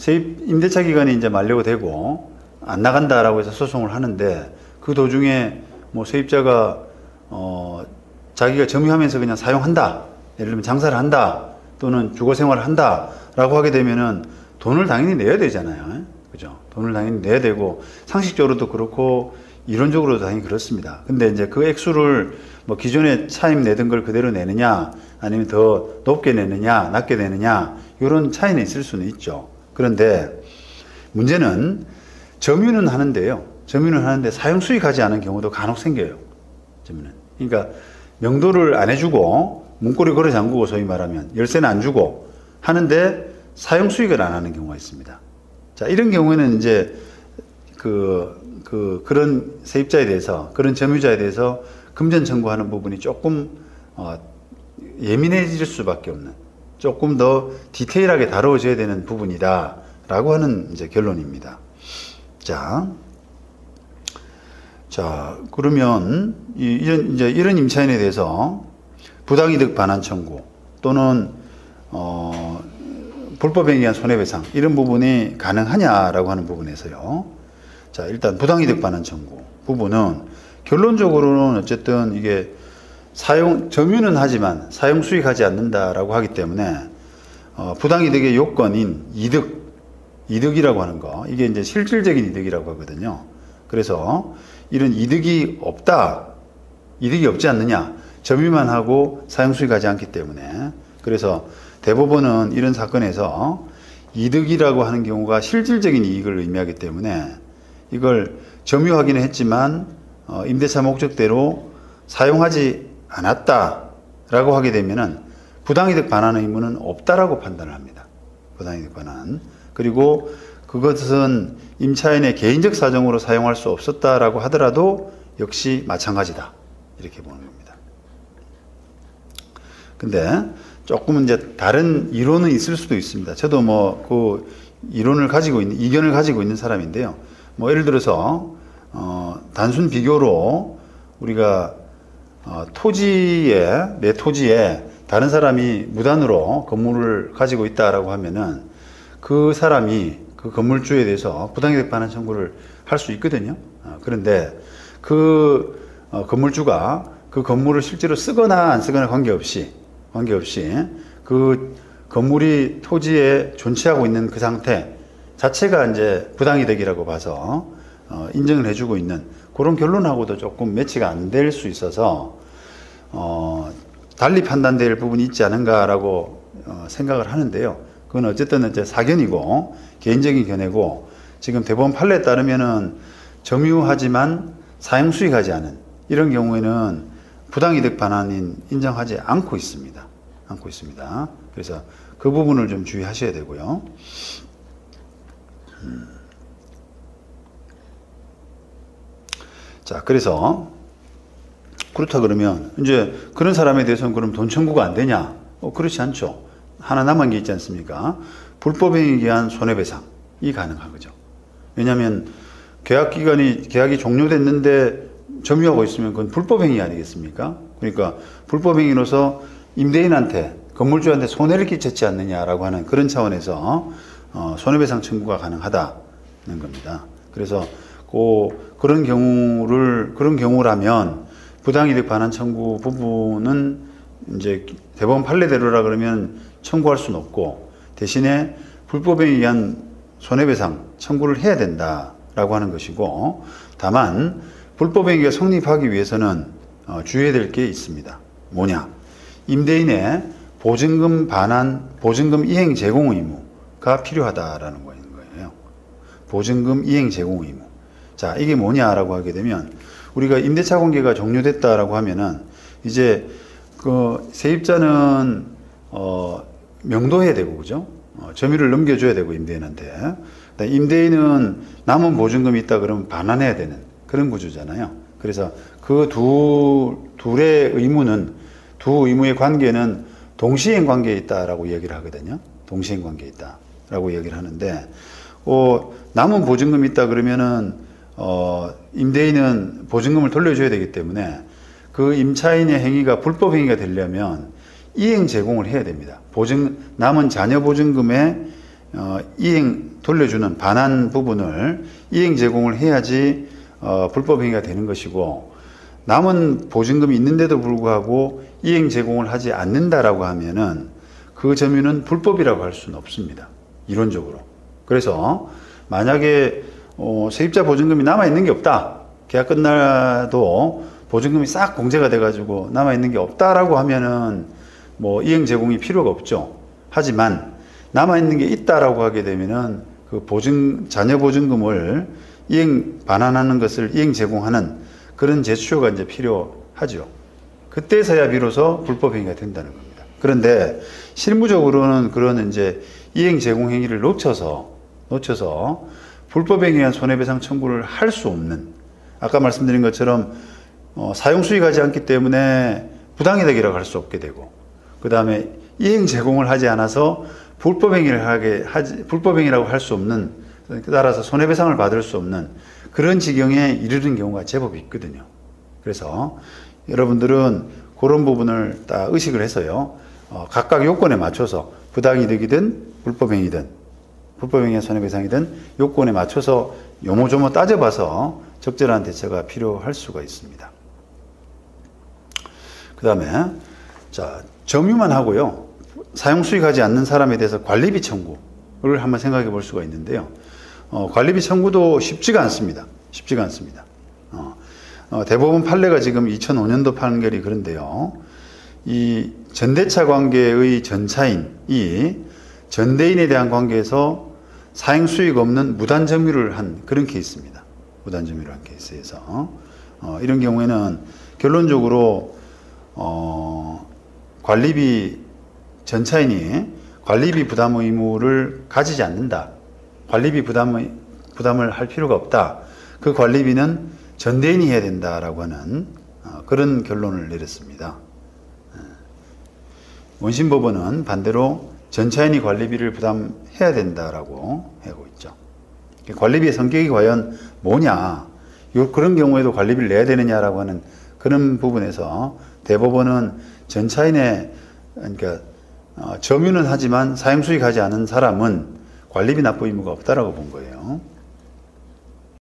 세입 임대차 기간이 이제 만료가 되고 안 나간다라고 해서 소송을 하는데 그 도중에 뭐 세입자가 자기가 점유하면서 그냥 사용한다. 예를 들면 장사를 한다. 또는 주거 생활을 한다라고 하게 되면은 돈을 당연히 내야 되잖아요. 그죠? 돈을 당연히 내야 되고 상식적으로도 그렇고 이론적으로도 당연히 그렇습니다. 근데 이제 그 액수를 뭐 기존에 차임 내던 걸 그대로 내느냐 아니면 더 높게 내느냐 낮게 내느냐 이런 차이는 있을 수는 있죠. 그런데 문제는 점유는 하는데요. 점유는 하는데 사용 수익하지 않은 경우도 간혹 생겨요. 점유는. 그러니까 명도를 안 해주고 문고리 걸어 잠그고 소위 말하면 열쇠는 안 주고 하는데 사용 수익을 안 하는 경우가 있습니다. 자, 이런 경우에는 이제 그런 세입자에 대해서 그런 점유자에 대해서 금전 청구하는 부분이 조금 예민해질 수밖에 없는 조금 더 디테일하게 다뤄져야 되는 부분이다라고 하는 이제 결론입니다. 자, 그러면 이런 임차인에 대해서 부당이득 반환 청구 또는 불법행위에 의한 손해배상 이런 부분이 가능하냐라고 하는 부분에서요. 자, 일단 부당이득 반환 청구 부분은 결론적으로는 어쨌든 이게 점유는 하지만 사용 수익하지 않는다라고 하기 때문에 부당이득의 요건인 이득이라고 하는 거 이게 이제 실질적인 이득이라고 하거든요. 그래서 이런 이득이 없지 않느냐 점유만 하고 사용 수익하지 않기 때문에 그래서 대법원은 이런 사건에서 이득이라고 하는 경우가 실질적인 이익을 의미하기 때문에 이걸 점유하기는 했지만 임대차 목적대로 사용하지 않았다라고 하게 되면은 부당이득 반환 의무는 없다라고 판단을 합니다. 부당이득 반환. 그리고 그것은 임차인의 개인적 사정으로 사용할 수 없었다라고 하더라도 역시 마찬가지다. 이렇게 보는 겁니다. 근데 조금은 이제 다른 이론은 있을 수도 있습니다. 저도 뭐 그 이견을 가지고 있는 사람인데요. 뭐 예를 들어서 단순 비교로 우리가 내 토지에 다른 사람이 무단으로 건물을 가지고 있다라고 하면은 그 사람이 그 건물주에 대해서 부당이득 반환 청구를 할 수 있거든요. 그런데 그 건물주가 그 건물을 실제로 쓰거나 안 쓰거나 관계없이 그 건물이 토지에 존치하고 있는 그 상태 자체가 이제 부당이득이라고 봐서 인정을 해주고 있는 그런 결론하고도 조금 매치가 안 될 수 있어서 달리 판단될 부분이 있지 않은가라고 생각을 하는데요. 그건 어쨌든 이제 사견이고 개인적인 견해고 지금 대법원 판례에 따르면은 점유하지만 사용 수익하지 않은 이런 경우에는 부당이득 반환인 인정하지 않고 있습니다. 그래서 그 부분을 좀 주의하셔야 되고요. 자, 그래서 그렇다 그러면 이제 그런 사람에 대해서는 그럼 돈 청구가 안 되냐? 그렇지 않죠. 하나 남은 게 있지 않습니까? 불법행위에 의한 손해배상이 가능한 거죠. 왜냐하면 계약이 종료됐는데 점유하고 있으면 그건 불법행위 아니겠습니까? 그러니까 불법행위로서 임대인한테 건물주한테 손해를 끼쳤지 않느냐라고 하는 그런 차원에서 손해배상 청구가 가능하다는 겁니다. 그래서 그런 경우라면 부당이득 반환 청구 부분은 이제 대법원 판례대로라 그러면 청구할 수는 없고 대신에 불법행위에 의한 손해배상 청구를 해야 된다라고 하는 것이고 다만 불법행위가 성립하기 위해서는 주의해야 될 게 있습니다. 뭐냐? 임대인의 보증금 이행 제공 의무가 필요하다라는 거예요. 보증금 이행 제공 의무. 자, 이게 뭐냐라고 하게 되면 우리가 임대차 관계가 종료됐다라고 하면은 이제 그 세입자는 명도해야 되고 그죠? 점유를 넘겨줘야 되고 임대인한테. 임대인은 남은 보증금이 있다 그러면 반환해야 되는 그런 구조잖아요. 그래서 그 둘의 두 의무의 관계는 동시행 관계에 있다라고 얘기를 하거든요. 동시행 관계에 있다라고 얘기를 하는데 남은 보증금이 있다 그러면은 임대인은 보증금을 돌려줘야 되기 때문에 그 임차인의 행위가 불법 행위가 되려면 이행 제공을 해야 됩니다. 남은 자녀 보증금의 이행 돌려주는 반환 부분을 이행 제공을 해야지 불법 행위가 되는 것이고, 남은 보증금이 있는데도 불구하고 이행 제공을 하지 않는다라고 하면은 그 점유는 불법이라고 할 수는 없습니다. 이론적으로. 그래서 만약에 세입자 보증금이 남아있는 게 없다. 계약 끝나도 보증금이 싹 공제가 돼가지고 남아있는 게 없다라고 하면은 뭐 이행 제공이 필요가 없죠. 하지만 남아있는 게 있다라고 하게 되면은 그 자녀 보증금을 반환하는 것을 이행 제공하는 그런 제스처가 이제 필요하죠. 그때서야 비로소 불법 행위가 된다는 겁니다. 그런데 실무적으로는 그런 이제 이행 제공 행위를 놓쳐서 불법 행위에 의한 손해배상 청구를 할 수 없는, 아까 말씀드린 것처럼 사용 수익하지 않기 때문에 부당이득이라고 할 수 없게 되고, 그 다음에 이행 제공을 하지 않아서 불법 행위라고 할 수 없는, 따라서 손해배상을 받을 수 없는 그런 지경에 이르는 경우가 제법 있거든요. 그래서 여러분들은 그런 부분을 딱 의식을 해서요, 각각 요건에 맞춰서 부당이득이든 불법행위의 손해배상이든 요건에 맞춰서 요모조모 따져봐서 적절한 대처가 필요할 수가 있습니다. 그 다음에 점유만 하고요, 사용 수익하지 않는 사람에 대해서 관리비 청구를 한번 생각해 볼 수가 있는데요. 관리비 청구도 쉽지가 않습니다. 대법원 판례가 지금 2005년도 판결이 그런데요. 이 전대차 관계의 전차인이 전대인에 대한 관계에서 사용 수익 없는 무단 점유를 한 그런 케이스입니다. 무단 점유를 한 케이스에서 이런 경우에는 결론적으로 전차인이 관리비 부담 의무를 가지지 않는다. 관리비 부담을 할 필요가 없다. 그 관리비는 전대인이 해야 된다라고 하는 그런 결론을 내렸습니다. 원심법원은 반대로 전차인이 관리비를 부담해야 된다라고 하고 있죠. 관리비의 성격이 과연 뭐냐, 그런 경우에도 관리비를 내야 되느냐라고 하는 그런 부분에서 대법원은 전차인의, 그러니까 점유는 하지만 사용 수익하지 않은 사람은 관리비 납부 의무가 없다라고 본 거예요.